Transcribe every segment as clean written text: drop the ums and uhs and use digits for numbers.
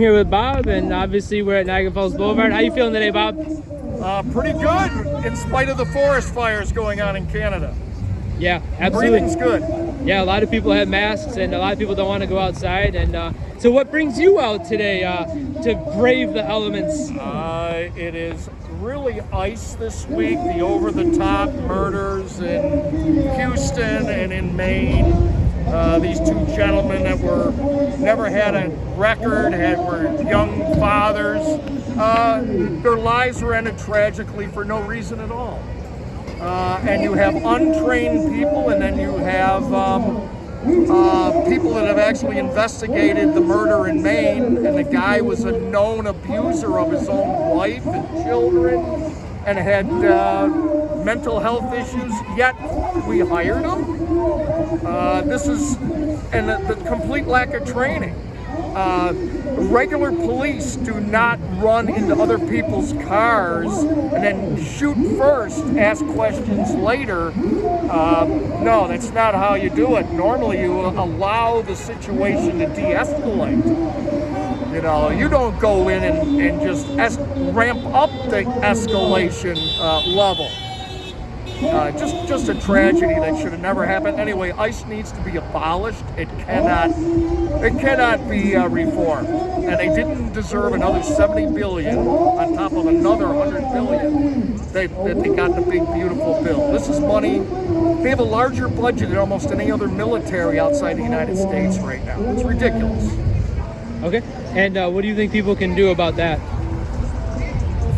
Here with Bob, and obviously we're at Niagara Falls Boulevard. How you feeling today, Bob? Pretty good, in spite of the forest fires going on in Canada. Yeah, absolutely. Breathing's good. Yeah, a lot of people have masks, and a lot of people don't want to go outside. And so, what brings you out today to brave the elements? It is really ice this week. The over-the-top murders in Houston and in Maine. These two gentlemen that never had a record, were young fathers. Their lives were ended tragically for no reason at all. And you have untrained people, and then you have people that have actually investigated the murder in Maine, and the guy was a known abuser of his own wife and children, and had mental health issues, yet we hired him. The complete lack of training. Regular police do not run into other people's cars and then shoot first, ask questions later. No, that's not how you do it. Normally you allow the situation to de-escalate. You know, you don't go in and just ramp up the escalation level. Just a tragedy that should have never happened. Anyway, ICE needs to be abolished. It cannot be reformed. And they didn't deserve another $70 billion on top of another $100 billion that they got in a big, beautiful bill. This is money. They have a larger budget than almost any other military outside the United States right now. It's ridiculous. Okay. And what do you think people can do about that?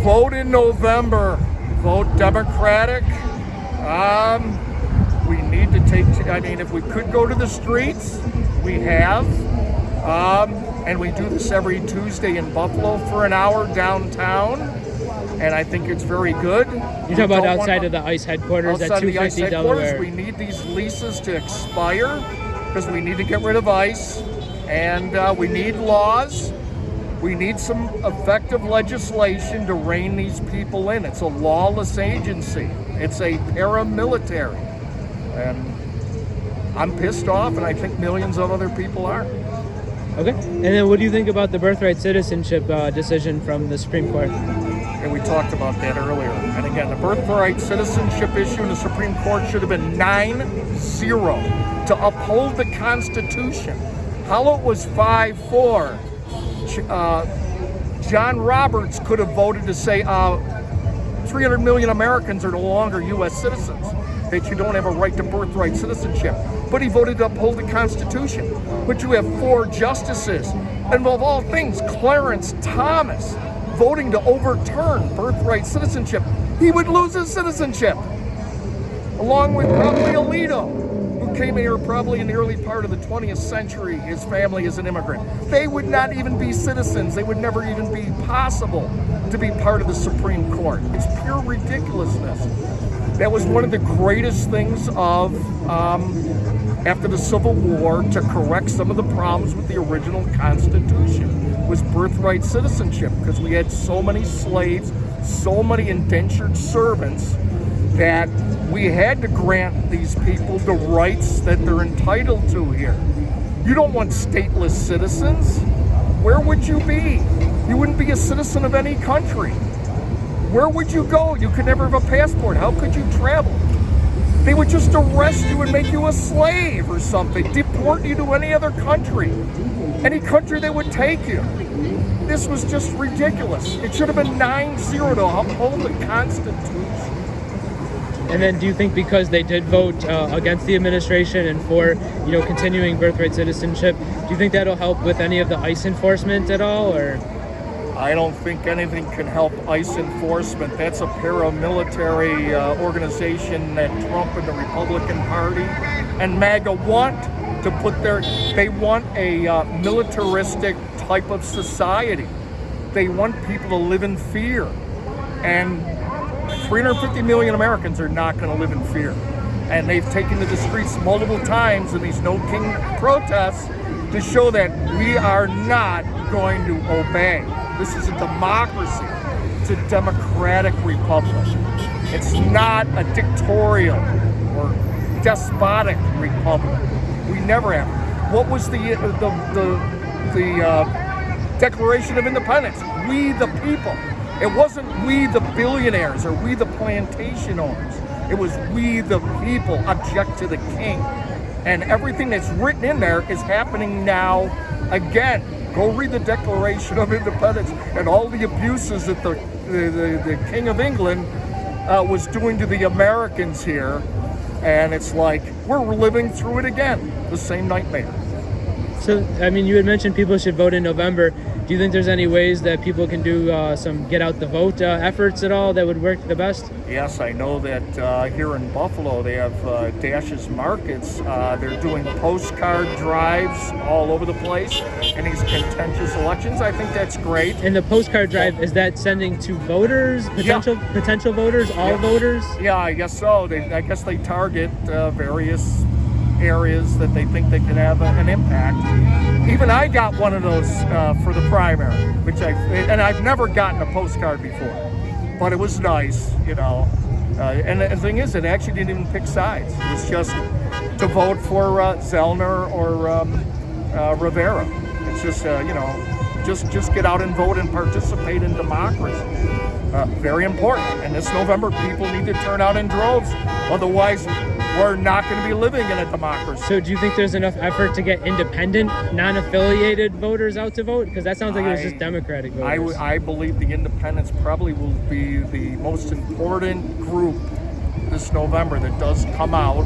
Vote in November. Vote Democratic. We need to if we could go to the streets, we have. And we do this every Tuesday in Buffalo for an hour downtown. And I think it's very good. You're talking about outside of the ICE headquarters at 250 Delaware. We need these leases to expire because we need to get rid of ICE. And we need laws. We need some effective legislation to rein these people in. It's a lawless agency. It's a paramilitary. And I'm pissed off, and I think millions of other people are. Okay. And then what do you think about the birthright citizenship decision from the Supreme Court? And we talked about that earlier. And again, the birthright citizenship issue in the Supreme Court should have been 9-0 to uphold the Constitution. How it was 5-4. John Roberts could have voted to say 300 million Americans are no longer U.S. citizens, that you don't have a right to birthright citizenship. But he voted to uphold the Constitution. But you have 4 justices, and of all things, Clarence Thomas, voting to overturn birthright citizenship. He would lose his citizenship, along with probably Alito, who came here probably in the early part of the 20th century. His family is an immigrant. They would not even be citizens. They would never even be possible to be part of the Supreme Court. It's pure ridiculousness. That was one of the greatest things of after the Civil War to correct some of the problems with the original Constitution was birthright citizenship, because we had so many slaves, so many indentured servants, that we had to grant these people the rights that they're entitled to here. You don't want stateless citizens. Where would you be? You wouldn't be a citizen of any country. Where would you go? You could never have a passport. How could you travel? They would just arrest you and make you a slave or something, deport you to any other country that would take you. This was just ridiculous. It should have been 9-0 to uphold the Constitution. And then do you think because they did vote against the administration and for, continuing birthright citizenship, do you think that'll help with any of the ICE enforcement at all, or? I don't think anything can help ICE enforcement. That's a paramilitary organization that Trump and the Republican Party and MAGA want to put they want a militaristic type of society. They want people to live in fear. And 350 million Americans are not going to live in fear. And they've taken to the streets multiple times in these No King protests to show that we are not going to obey. This is a democracy. It's a democratic republic. It's not a dictatorial or despotic republic. We never have. What was the Declaration of Independence. We the people. It wasn't we the billionaires or we the plantation owners. It was we the people object to the king. And everything that's written in there is happening now again. Go read the Declaration of Independence and all the abuses that the King of England was doing to the Americans here. And it's like, we're living through it again, the same nightmare. So, I mean, you had mentioned people should vote in November. Do you think there's any ways that people can do some get out the vote efforts at all that would work the best? Yes, I know that here in Buffalo they have Dash's Markets. They're doing postcard drives all over the place in these contentious elections. I think that's great. And the postcard drive, is that sending to voters, potential voters, all voters? Yeah, I guess so. I guess they target various areas that they think they can have an impact. Even I got one of those for the primary, and I've never gotten a postcard before, but it was nice, you know. And the thing is, it actually didn't even pick sides. It was just to vote for Zellner or Rivera. It's just, you know, just get out and vote and participate in democracy. Very important. And this November, people need to turn out in droves. Otherwise, we're not going to be living in a democracy. So do you think there's enough effort to get independent, non-affiliated voters out to vote? Because that sounds like it was just Democratic voters. I believe the independents probably will be the most important group this November that does come out.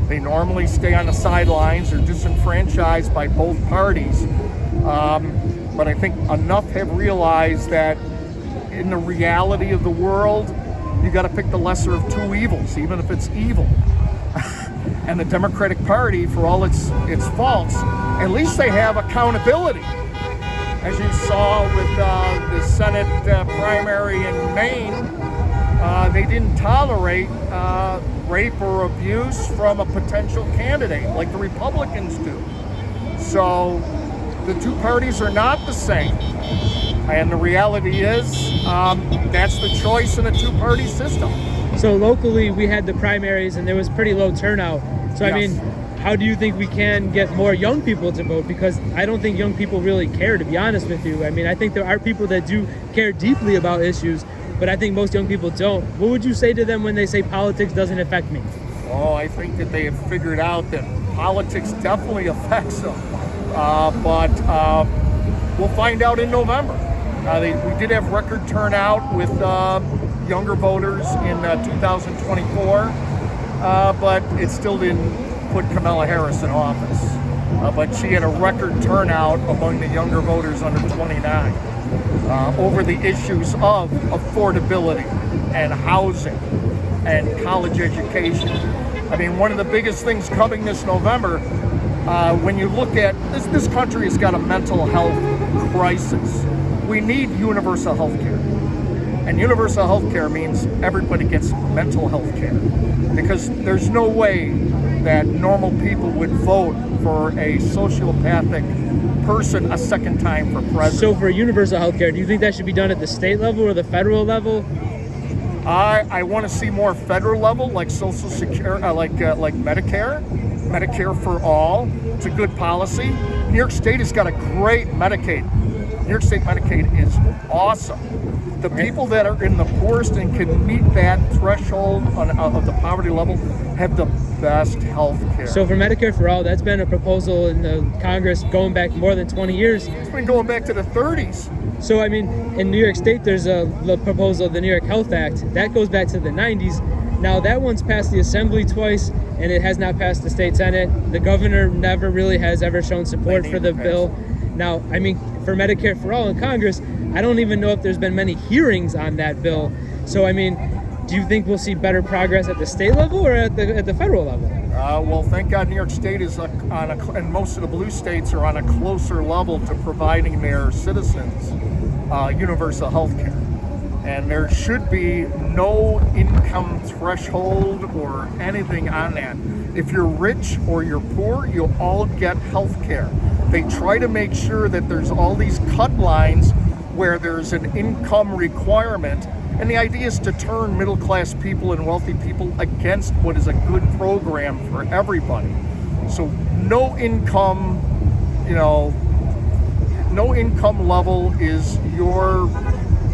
They normally stay on the sidelines. They're disenfranchised by both parties. But I think enough have realized that in the reality of the world, you got to pick the lesser of two evils, even if it's evil. And the Democratic Party, for all its faults, at least they have accountability. As you saw with the Senate primary in Maine, they didn't tolerate rape or abuse from a potential candidate like the Republicans do. So the two parties are not the same. And the reality is, that's the choice in a two-party system. So locally, we had the primaries and there was pretty low turnout. So, Yes. I mean, how do you think we can get more young people to vote? Because I don't think young people really care, to be honest with you. I mean, I think there are people that do care deeply about issues, but I think most young people don't. What would you say to them when they say politics doesn't affect me? Oh, I think that they have figured out that politics definitely affects them. But we'll find out in November. We did have record turnout with younger voters in 2024, but it still didn't put Kamala Harris in office. But she had a record turnout among the younger voters under 29 over the issues of affordability and housing and college education. I mean, one of the biggest things coming this November, when you look at this country has got a mental health crisis. We need universal health care. And universal health care means everybody gets mental health care. Because there's no way that normal people would vote for a sociopathic person a second time for president. So for universal health care, do you think that should be done at the state level or the federal level? I want to see more federal level, like Social Security, like Medicare for all. It's a good policy. New York State has got a great Medicaid. New York State Medicaid is awesome. The people that are in the poorest and can meet that threshold of the poverty level have the best health care. So for Medicare for all, that's been a proposal in the Congress going back more than 20 years. It's been going back to the 30s. So, I mean, in New York State, there's the proposal of the New York Health Act. That goes back to the 90s. Now, that one's passed the Assembly twice, and it has not passed the state Senate. The governor never really has ever shown support for the bill. Now, I mean, for Medicare for all in Congress, I don't even know if there's been many hearings on that bill. So, I mean, do you think we'll see better progress at the state level or at the federal level? Well, thank God New York State is and most of the blue states are on a closer level to providing their citizens universal health care. And there should be no income threshold or anything on that. If you're rich or you're poor, you'll all get health care. They try to make sure that there's all these cut lines where there's an income requirement. And the idea is to turn middle-class people and wealthy people against what is a good program for everybody. So no income, no income level is your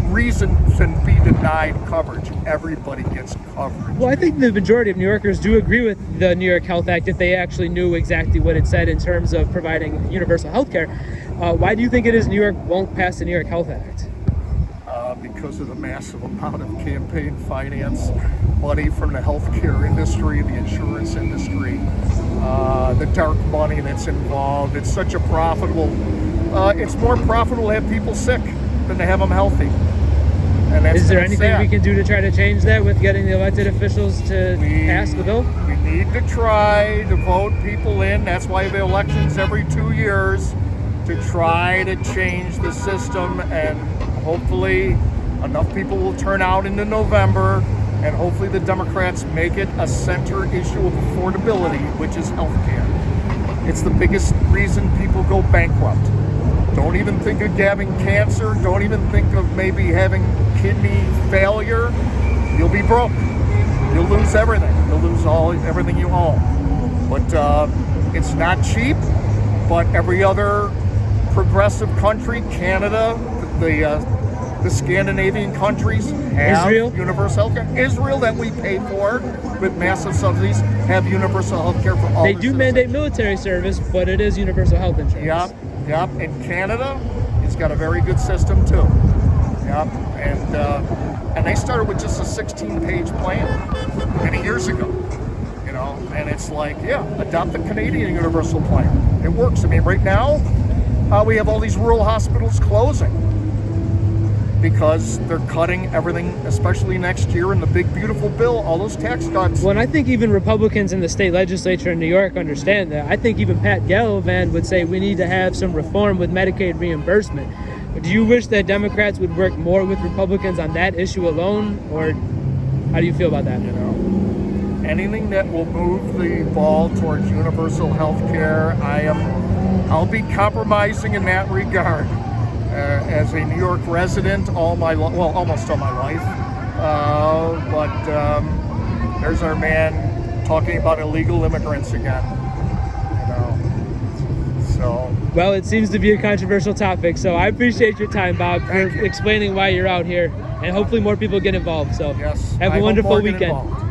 reason to be denied coverage. Everybody gets coverage. Well, I think the majority of New Yorkers do agree with the New York Health Act if they actually knew exactly what it said in terms of providing universal health care. Why do you think it is New York won't pass the New York Health Act? Because of the massive amount of campaign finance money from the healthcare industry, the insurance industry, the dark money that's involved. It's such a profitable, it's more profitable to have people sick than to have them healthy. And that's Is there anything sad. we can do to try to change that with getting the elected officials to pass the bill? We need to try to vote people in. That's why the elections every 2 years, to try to change the system, and hopefully enough people will turn out into November, and hopefully the Democrats make it a center issue of affordability, which is health care. It's the biggest reason people go bankrupt. Don't even think of having cancer. Don't even think of maybe having kidney failure. You'll be broke. You'll lose everything. You'll lose everything you own. But it's not cheap. But every other progressive country, Canada, the Scandinavian countries have Israel? universal health care. Israel, that we pay for with massive subsidies, have universal health care for all. They their do citizens. mandate military service, but it is universal health insurance. Yep. And Canada, it's got a very good system too. Yep. And they started with just a 16-page plan many years ago. You know, and it's like, yeah, adopt the Canadian universal plan. It works. I mean, right now, we have all these rural hospitals closing because they're cutting everything, especially next year in the big beautiful bill, all those tax cuts. Well, and I think even Republicans in the state legislature in New York understand that. I think even Pat Gallivan would say we need to have some reform with Medicaid reimbursement. Do you wish that Democrats would work more with Republicans on that issue alone, or how do you feel about that? You know, anything that will move the ball towards universal health care, I'll be compromising in that regard. As a New York resident almost all my life. But there's our man talking about illegal immigrants again. You know, so. Well, it seems to be a controversial topic, so I appreciate your time, Bob, for Thank you. explaining why you're out here, and hopefully more people get involved. So Yes. have I a hope wonderful more get weekend. involved.